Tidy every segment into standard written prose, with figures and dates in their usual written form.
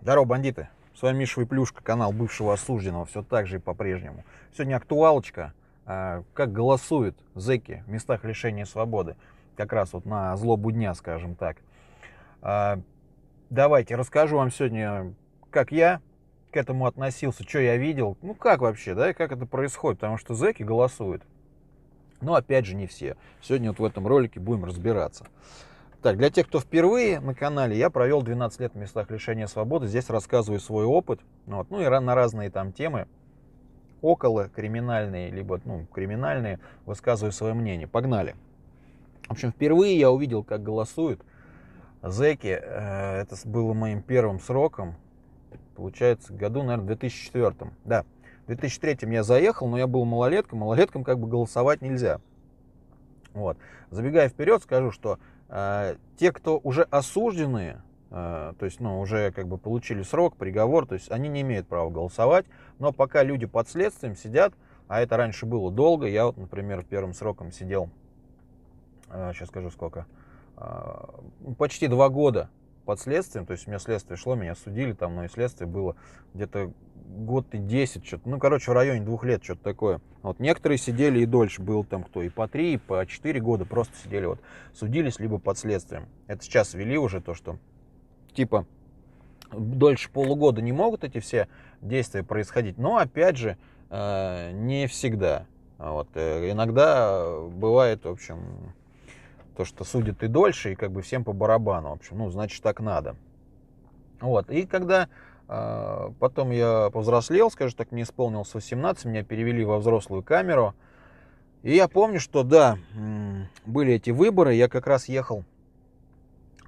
Здорово, бандиты! С вами Миша Выплюшка, канал бывшего осужденного, все так же и по-прежнему. Сегодня актуалочка, как голосуют зэки в местах лишения свободы, как раз вот на злобу дня, скажем так. А, Давайте расскажу вам сегодня, как я к этому относился, что я видел, ну как вообще, да, как это происходит, потому что зэки голосуют, но опять же не все. Сегодня вот в этом ролике будем разбираться. Так, для тех, кто впервые на канале, я провел 12 лет в местах лишения свободы. Здесь рассказываю свой опыт, вот, ну и на разные там темы, около криминальные, либо криминальные, высказываю свое мнение. Погнали. В общем, впервые я увидел, как голосуют зэки. Это было моим первым сроком, получается, году, наверное, в 2004. Да, в 2003 я заехал, но я был малолетком. Малолеткам как бы голосовать нельзя. Вот. Забегая вперед, скажу, что те, кто уже осужденные, то есть, уже как бы получили срок, приговор, то есть они не имеют права голосовать, но пока люди под следствием сидят, а это раньше было долго, я вот, например, первым сроком сидел, сейчас скажу сколько, почти 2 года под следствием, то есть у меня следствие шло, меня судили там, но и следствие было где-то год и 10, что-то, ну, короче, в районе 2 лет, что-то такое. Вот некоторые сидели и дольше, был там кто и по 3, и по 4 года просто сидели, вот, судились либо под следствием. Это сейчас ввели уже то, что, типа, дольше полугода не могут эти все действия происходить, но, опять же, не всегда. Вот, иногда бывает, в общем, то, что судят и дольше, и как бы всем по барабану, в общем, ну, значит, так надо. Вот, и когда потом я повзрослел, скажем так, мне исполнилось 18, меня перевели во взрослую камеру, и я помню, что, да, были эти выборы, я как раз ехал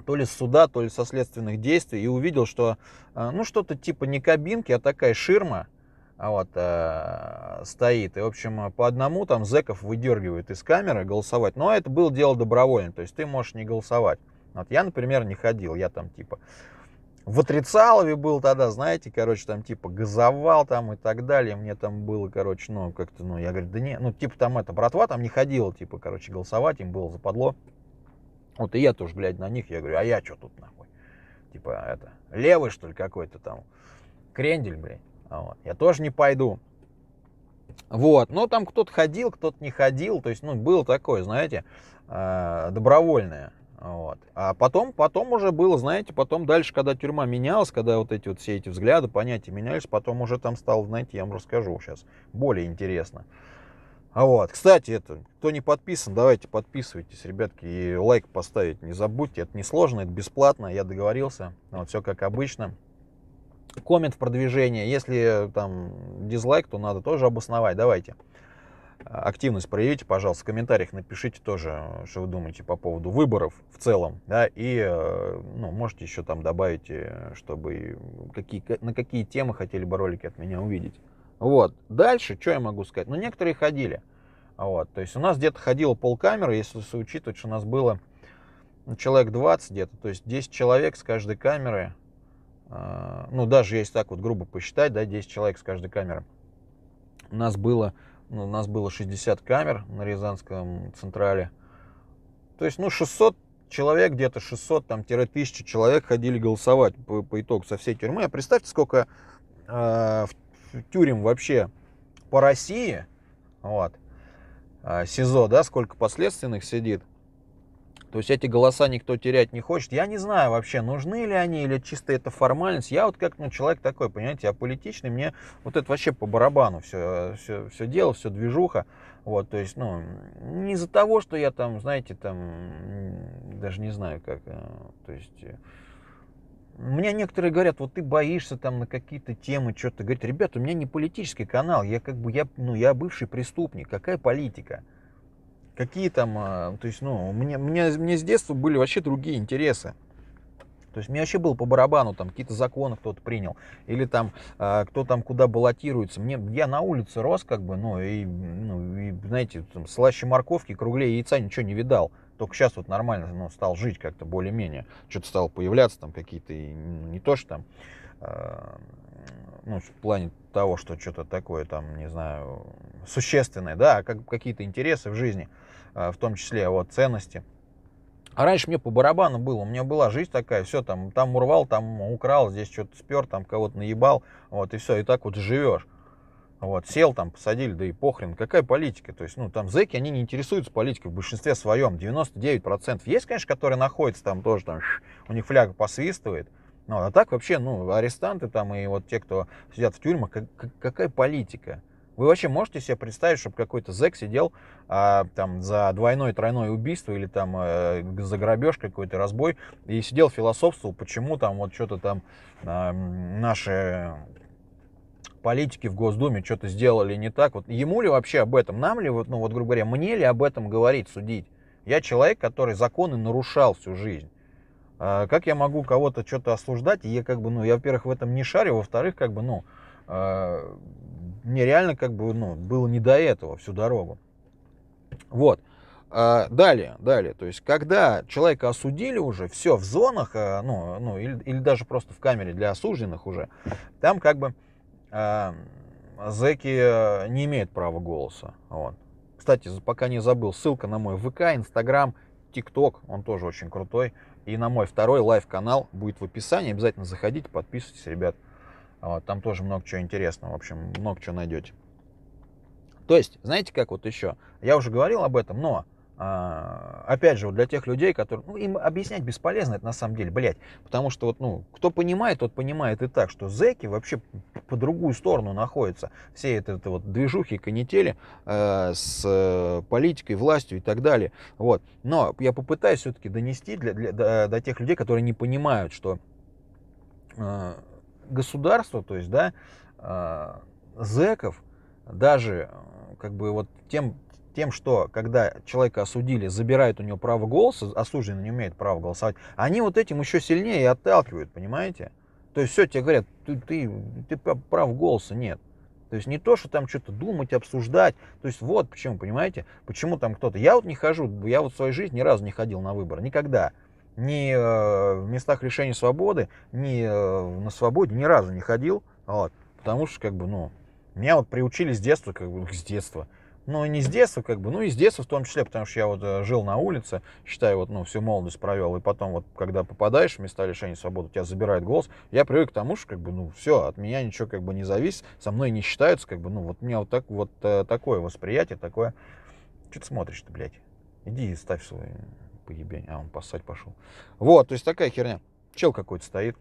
то ли с суда, то ли со следственных действий, и увидел, что, ну, что-то типа не кабинки, а такая ширма, вот, стоит. И, в общем, по одному там зэков выдергивают из камеры голосовать. Но это было дело добровольно, то есть ты можешь не голосовать. Вот я, например, не ходил, я там типа в Отрицалове был тогда, знаете, короче, там типа газовал там и так далее. Мне там было, короче, ну, как-то, ну, я говорю, да не, ну, типа там это, братва там не ходила, типа, короче, голосовать, им было западло. Вот и я тоже, глядя на них, я говорю, а я что тут нахуй? Типа, это, левый, что ли, какой-то там, крендель, блядь. Вот. Я тоже не пойду. Вот, но там кто-то ходил, кто-то не ходил, то есть, ну, было такое, знаете, добровольное. Вот. А потом уже было, знаете, потом дальше, когда тюрьма менялась, когда вот эти вот все эти взгляды, понятия менялись, потом уже там стало, знаете, я вам расскажу сейчас, более интересно. Вот, кстати, это, кто не подписан, давайте подписывайтесь, ребятки, и лайк поставить не забудьте, это несложно, это бесплатно, я договорился, вот, все как обычно. Коммент в продвижение, если там дизлайк, то надо тоже обосновать, давайте. Активность проявите, пожалуйста, в комментариях напишите тоже, что вы думаете по поводу выборов в целом, да, и, ну, можете еще там добавить, чтобы на какие темы хотели бы ролики от меня увидеть. Вот, дальше, что я могу сказать, ну, некоторые ходили, вот, то есть у нас где-то ходило полкамеры, если учитывать, что у нас было, ну, человек 20 где-то, то есть 10 человек с каждой камеры, ну, даже если так вот грубо посчитать, да, 10 человек с каждой камеры, у нас было, ну, у нас было 60 камер на Рязанском Централе. То есть, ну, 600 человек, где-то 600, там, 1000 человек ходили голосовать по итогу со всей тюрьмы. А представьте, сколько в тюрем вообще по России, вот, СИЗО, да, сколько последственных сидит. То есть эти голоса никто терять не хочет. Я не знаю вообще, нужны ли они или чисто это формальность. Я вот как, ну, человек такой, понимаете, аполитичный, мне вот это вообще по барабану все дело, все движуха. Вот, то есть, ну, не из-за того, что я там, знаете, там, даже не знаю как, то есть, мне некоторые говорят, вот ты боишься там на какие-то темы, что-то. Говорит, ребята, у меня не политический канал, я как бы, ну, я бывший преступник, какая политика? Какие там, то есть, ну, мне с детства были вообще другие интересы. То есть мне вообще было по барабану, там какие-то законы кто-то принял, или там кто там куда баллотируется. Я на улице рос, как бы, ну, и знаете, там, слаще морковки, круглее яйца ничего не видал. Только сейчас вот нормально, ну, стал жить как-то более-менее. Что-то стало появляться там какие-то, не то что там, а, ну, в плане того, что что-то такое там, не знаю, существенное, да, а как какие-то интересы в жизни, в том числе вот ценности. А раньше мне по барабану было, у меня была жизнь такая, все там урвал, там украл, здесь что-то спер, там кого-то наебал, вот, и все, и так вот живешь. Вот, сел там, посадили, да и похрен. Какая политика? То есть, ну, там зэки, они не интересуются политикой в большинстве своем, 99%. Есть, конечно, которые находятся там тоже, там, у них фляга посвистывает. Ну, а так вообще, ну, арестанты там и вот те, кто сидят в тюрьмах, какая политика? Вы вообще можете себе представить, чтобы какой-то зэк сидел там за двойное, тройное убийство или там за грабеж какой-то, разбой, и сидел философствовал, почему там вот что-то там наши политики в Госдуме что-то сделали не так. Вот ему ли вообще об этом? Нам ли, вот, ну вот, грубо говоря, мне ли об этом говорить, судить? Я человек, который законы нарушал всю жизнь. Как я могу кого-то что-то осуждать? И я как бы, ну, я, во-первых, в этом не шарю, во-вторых, как бы, ну, мне реально как бы, ну, было не до этого всю дорогу. Вот. Далее, то есть, когда человека осудили уже, все, в зонах, или даже просто в камере для осужденных уже, там как бы а, зэки не имеют права голоса. Вот. Кстати, пока не забыл, ссылка на мой ВК, Инстаграм, ТикТок, он тоже очень крутой. И на мой второй лайв-канал будет в описании. Обязательно заходите, подписывайтесь, ребят. Вот, там тоже много чего интересного. В общем, много чего найдете. То есть, знаете, как вот еще? Я уже говорил об этом, но опять же, вот для тех людей, которые, ну, им объяснять бесполезно это на самом деле, блядь, потому что вот, ну, кто понимает, тот понимает и так, что зэки вообще по другую сторону находятся, все это вот движухи, канители с политикой, властью и так далее, вот. Но я попытаюсь все-таки донести до тех людей, которые не понимают, что государство, то есть, да, зэков, даже как бы вот тем, что когда человека осудили, забирают у него право голоса, осужденный не имеет права голосовать, они вот этим еще сильнее и отталкивают, понимаете? То есть все, тебе говорят, ты прав голоса нет. То есть не то, что там что-то думать, обсуждать. То есть вот почему, понимаете? Почему там кто-то... Я вот не хожу, я вот в своей жизни ни разу не ходил на выборы, никогда. Ни в местах лишения свободы, ни на свободе ни разу не ходил. Вот, потому что, как бы, ну, меня вот приучили с детства, как бы, с детства. Ну, и не с детства, как бы, ну, и с детства в том числе, потому что я вот жил на улице, считай, вот, ну, всю молодость провел, и потом вот, когда попадаешь в места лишения свободы, тебя забирает голос, я привык к тому, что, как бы, ну, все, от меня ничего, как бы, не зависит, со мной не считаются, как бы, ну, вот у меня вот, такое восприятие, такое... Что ты смотришь-то, блядь? Иди и ставь свой поебень. А, он поссать пошел. Вот, то есть такая херня. Чел какой-то стоит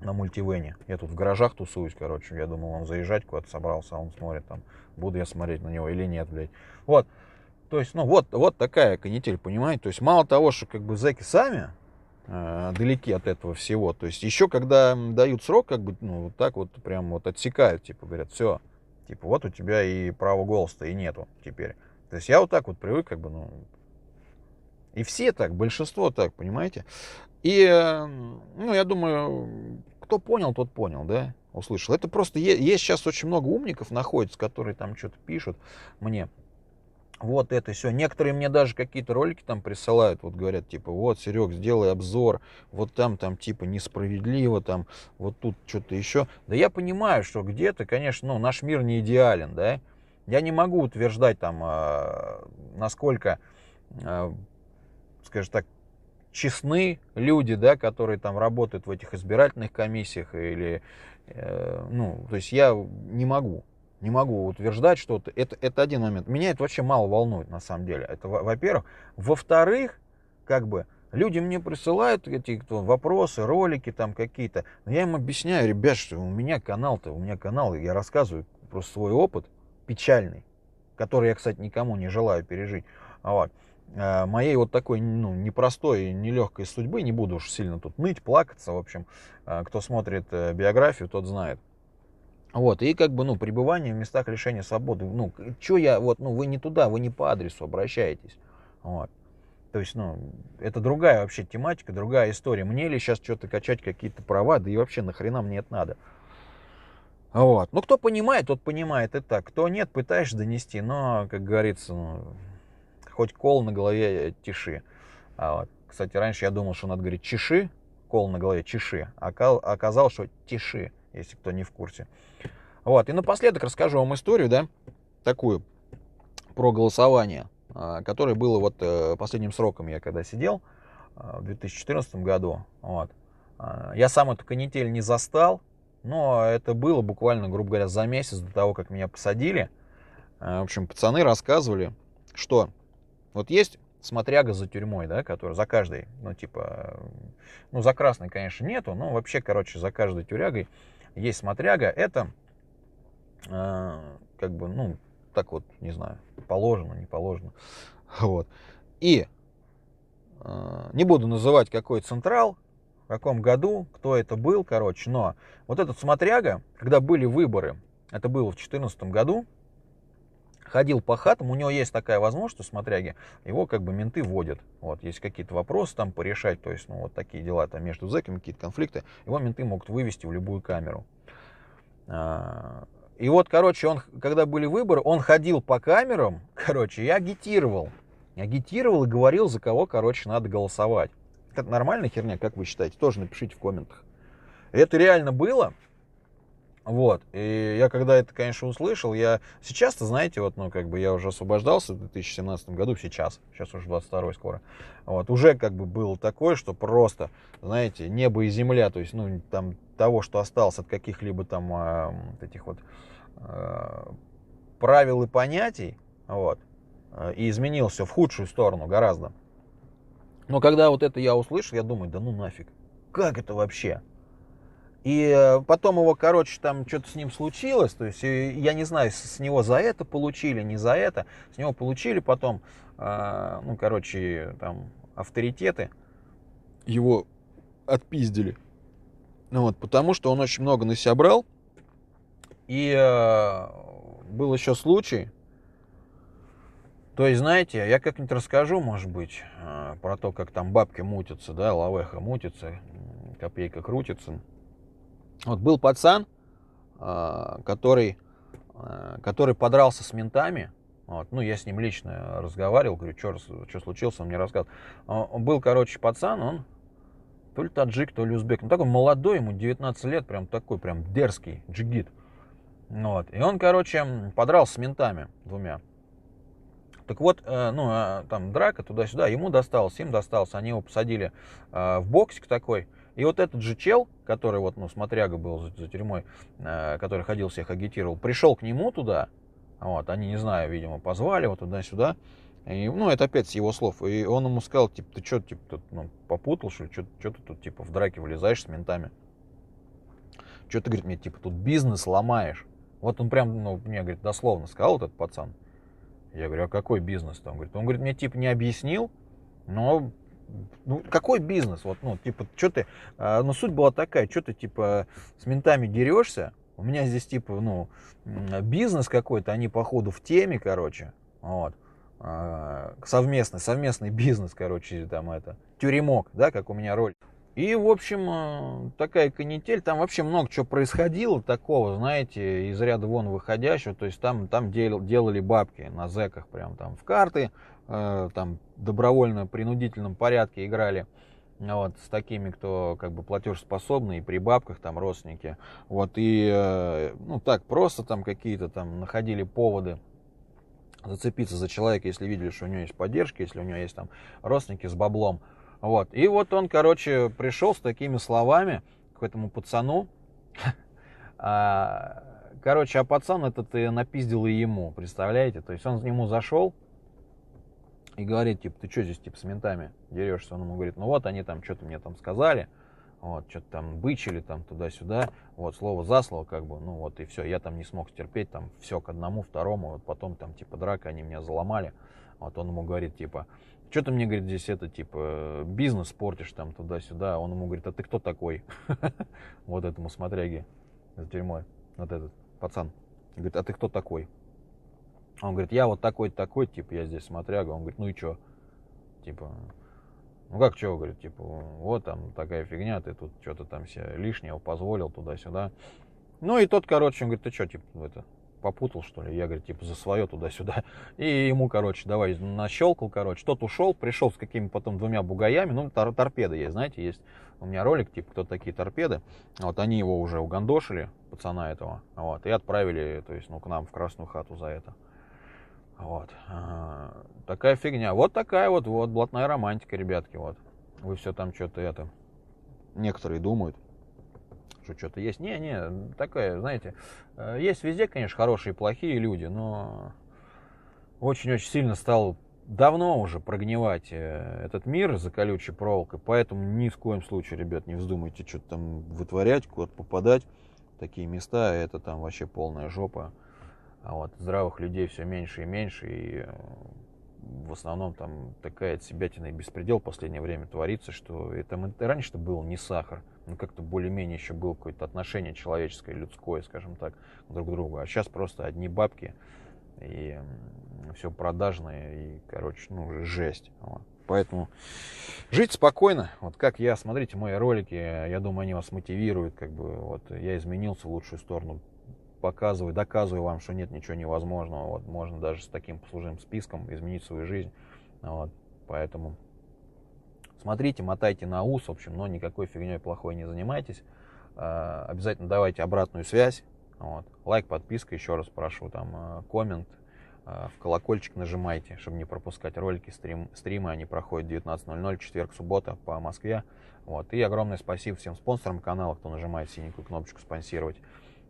на мультивене. Я тут в гаражах тусуюсь, короче. Я думал, он заезжать куда-то собрался, а он смотрит там, буду я смотреть на него или нет, блядь. Вот. То есть, ну, вот такая канитель, понимаете? То есть, мало того, что как бы зэки сами далеки от этого всего. То есть, еще когда дают срок, как бы, ну, вот так вот прям вот отсекают, типа, говорят, все, типа, вот у тебя и права голоса и нету теперь. То есть, я вот так вот привык, как бы, ну, и все так, большинство так, понимаете? И, ну, я думаю, кто понял, тот понял, да, услышал. Это просто есть сейчас очень много умников находится, которые там что-то пишут мне. Вот это все. Некоторые мне даже какие-то ролики там присылают, вот говорят, типа, вот, Серег, сделай обзор, вот там, типа, несправедливо, там, вот тут что-то еще. Да я понимаю, что где-то, конечно, ну, наш мир не идеален, да. Я не могу утверждать там, насколько, скажем так, честны люди, да, которые там работают в этих избирательных комиссиях или, ну, то есть я не могу утверждать что-то. Это один момент. Меня это вообще мало волнует, на самом деле. Это, во-первых. Во-вторых, как бы, люди мне присылают эти вопросы, ролики там какие-то. Но я им объясняю, ребят, что у меня канал, я рассказываю просто свой опыт печальный, который я, кстати, никому не желаю пережить. Вот. Моей вот такой, ну, непростой, нелегкой судьбы, не буду уж сильно тут ныть, плакаться, в общем, кто смотрит биографию, тот знает. Вот, и как бы, ну, пребывание в местах лишения свободы, ну, что я, вот, ну, вы не туда, вы не по адресу обращаетесь, вот. То есть, ну, это другая вообще тематика, другая история. Мне ли сейчас что-то качать, какие-то права, да и вообще нахрена мне это надо. Вот. Ну, кто понимает, тот понимает и так. Кто нет, пытаешься донести, но, как говорится, ну, хоть кол на голове тиши. Вот. Кстати, раньше я думал, что надо говорить чеши, кол на голове чеши, а оказалось, что тиши, если кто не в курсе. Вот. И напоследок расскажу вам историю, да, такую, про голосование. которое было вот последним сроком, я когда сидел в 2014 году. Вот. Я сам эту канитель не застал, но это было буквально, грубо говоря, за месяц до того, как меня посадили. В общем, пацаны рассказывали, что вот есть смотряга за тюрьмой, да, который за каждой, ну, типа, ну, за красной, конечно, нету, но вообще, короче, за каждой тюрягой есть смотряга. Это, как бы, ну, так вот, не знаю, положено, не положено. Вот. И не буду называть, какой Централ, в каком году, кто это был, короче, но вот этот смотряга, когда были выборы, это было в 2014 году, ходил по хатам, у него есть такая возможность, что смотряги, его как бы менты водят. Вот, есть какие-то вопросы там порешать, то есть, ну, вот такие дела там между зэками, какие-то конфликты, его менты могут вывести в любую камеру. И вот, короче, он, когда были выборы, он ходил по камерам, короче, и агитировал. Агитировал и говорил, за кого, короче, надо голосовать. Это нормальная херня, как вы считаете? Тоже напишите в комментах. Это реально было. Вот. И я когда это, конечно, услышал, я сейчас-то, знаете, вот, ну, как бы я уже освобождался в 2017 году, сейчас уже 22-й скоро. Вот. Уже как бы было такое, что просто, знаете, небо и земля, то есть, ну, там, того, что осталось от каких-либо там вот этих вот правил и понятий, вот, и изменил все в худшую сторону гораздо. Но когда вот это я услышал, я думаю, да ну нафиг, как это вообще? И потом его, короче, там что-то с ним случилось, то есть я не знаю, с него за это получили, не за это, с него получили потом, ну, короче, там авторитеты его отпиздили. Ну, вот, потому что он очень много на себя брал. И был еще случай, то есть, знаете, я как-нибудь расскажу, может быть, про то, как там бабки мутятся, да, лавеха мутится, копейка крутится. Вот был пацан, который подрался с ментами. Вот. Ну, я с ним лично разговаривал, говорю, что случилось, он мне рассказал. Он был, короче, пацан, он то ли таджик, то ли узбек. Ну, такой молодой, ему 19 лет, прям такой, прям дерзкий, джигит. Вот. И он, короче, подрался с ментами двумя. Так вот, ну, там драка туда-сюда, ему досталось, им досталось, они его посадили в боксик такой. И вот этот же чел, который вот, ну, смотряга был за тюрьмой, который ходил, всех агитировал, пришел к нему туда, вот, они, не знаю, видимо, позвали его туда-сюда, и, ну, это опять с его слов, и он ему сказал, типа, ты что, типа, тут, ну, попутал, что ли, что ты тут, типа, в драке вылезаешь с ментами? Что ты, говорит, мне, типа, тут бизнес ломаешь? Вот он прям, ну, мне, говорит, дословно сказал, вот этот пацан. Я говорю, а какой бизнес там? Он говорит, мне типа не объяснил, но ну, какой бизнес? Вот, ну, типа, что ты, ну, суть была такая, что ты, типа, с ментами дерешься, у меня здесь, типа, ну, бизнес какой-то, они, походу, в теме, короче, вот, совместный бизнес, короче, там, это, тюремок, да, как у меня роль. И, в общем, такая канитель, там вообще много чего происходило такого, знаете, из ряда вон выходящего, то есть там делали бабки на зэках, прям там в карты, там добровольно-принудительном порядке играли, вот, с такими, кто как бы платежеспособный, и при бабках там родственники, вот, и, ну, так, просто там какие-то там находили поводы зацепиться за человека, если видели, что у него есть поддержка, если у него есть там родственники с баблом. Вот. И вот он, короче, пришел с такими словами к этому пацану. Короче, а пацан этот и напиздил и ему, представляете? То есть он к нему зашел и говорит, типа, ты что здесь, типа, с ментами дерешься? Он ему говорит, ну вот они там что-то мне там сказали, вот, что-то там бычили там туда-сюда, вот, слово за слово, как бы, ну вот и все, я там не смог стерпеть, там, все к одному, второму, вот потом там, типа, драка, они меня заломали, вот, он ему говорит, типа, что ты мне, говорит, здесь это, типа, бизнес портишь там туда-сюда, он ему говорит, а ты кто такой? Вот этому смотряге за тюрьмой, вот этот пацан, говорит, а ты кто такой? Он говорит, я вот такой-такой, типа, я здесь смотряга, он говорит, ну и что? Типа, ну как что, говорит, типа, вот там такая фигня, ты тут что-то там себе лишнего позволил туда-сюда. Ну и тот, короче, он говорит, ты что, типа, это, попутал, что ли? Я, говорит, типа, за свое туда-сюда. И ему, короче, давай нащелкал, короче. Тот ушел, пришел с какими потом двумя бугаями. Ну, торпеды есть, знаете, есть у меня ролик, типа, кто такие торпеды. Вот они его уже угандошили, пацана этого, вот, и отправили, то есть, ну, к нам в Красную Хату за это. Вот. Такая фигня. Вот такая вот блатная романтика, ребятки. Вот. Вы все там что-то это... Некоторые думают, что что-то есть. Не, такая, знаете, есть везде, конечно, хорошие и плохие люди, но очень-очень сильно стал давно уже прогнивать этот мир за колючей проволокой, поэтому ни в коем случае, ребят, не вздумайте что-то там вытворять, куда-то попадать в такие места, это там вообще полная жопа. А вот здравых людей все меньше и меньше, и в основном там такая себятина и беспредел в последнее время творится, что это раньше-то было не сахар, ну как-то более-менее еще было какое-то отношение человеческое, людское, скажем так, друг к другу, а сейчас просто одни бабки, и все продажное, и, короче, ну, жесть. Вот. Поэтому жить спокойно, вот как я, смотрите мои ролики, я думаю, они вас мотивируют, как бы, вот, я изменился в лучшую сторону, показываю, доказываю вам, что нет ничего невозможного, вот, можно даже с таким послужным списком изменить свою жизнь, вот, поэтому смотрите, мотайте на ус, в общем, но никакой фигней плохой не занимайтесь, обязательно давайте обратную связь, вот. Лайк, подписка, еще раз спрашиваю, там, коммент, в колокольчик нажимайте, чтобы не пропускать ролики, стримы, они проходят 19:00, четверг, суббота по Москве. Вот. И огромное спасибо всем спонсорам канала, кто нажимает синенькую кнопочку «Спонсировать».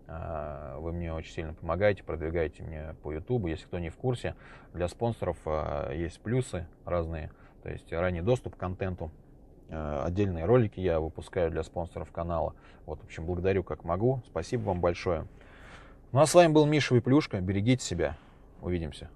Вы мне очень сильно помогаете, продвигаете меня по YouTube. Если кто не в курсе, для спонсоров есть плюсы разные, то есть ранний доступ к контенту, отдельные ролики я выпускаю для спонсоров канала. Вот, в общем, благодарю как могу. Спасибо вам большое. Ну а с вами был Миша Выплюшка. Берегите себя. Увидимся.